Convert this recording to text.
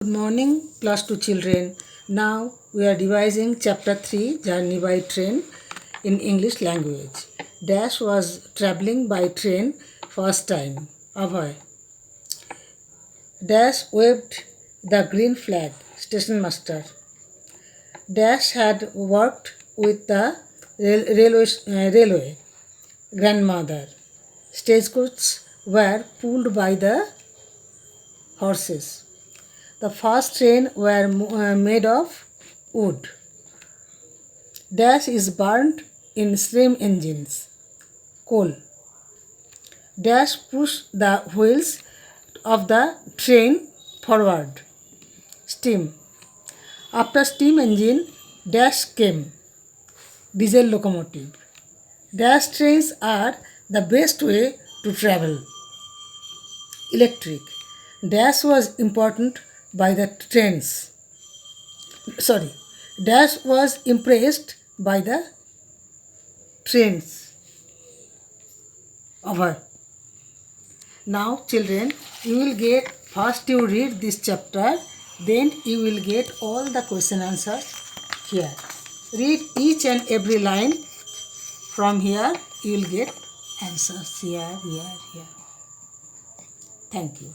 Good morning, class 2 children. Now we are revising chapter 3, Journey by Train in English language. Dash was traveling by train first time. Abhay. Dash waved the green flag, station master. Dash had worked with the railway. Grandmother. Stagecoaches were pulled by the horses. The first train were made of wood. Dash is burnt in steam engines. Coal. Dash pushed the wheels of the train forward. Steam. After steam engine, Dash came. Diesel locomotive. Dash trains are the best way to travel. Electric. Dash was important by the trains. Dash was impressed by the trains. Over. Now, children, you will get first you read this chapter, then you will get all the question answers here. Read each and every line. From here, you will get answers here. Thank you.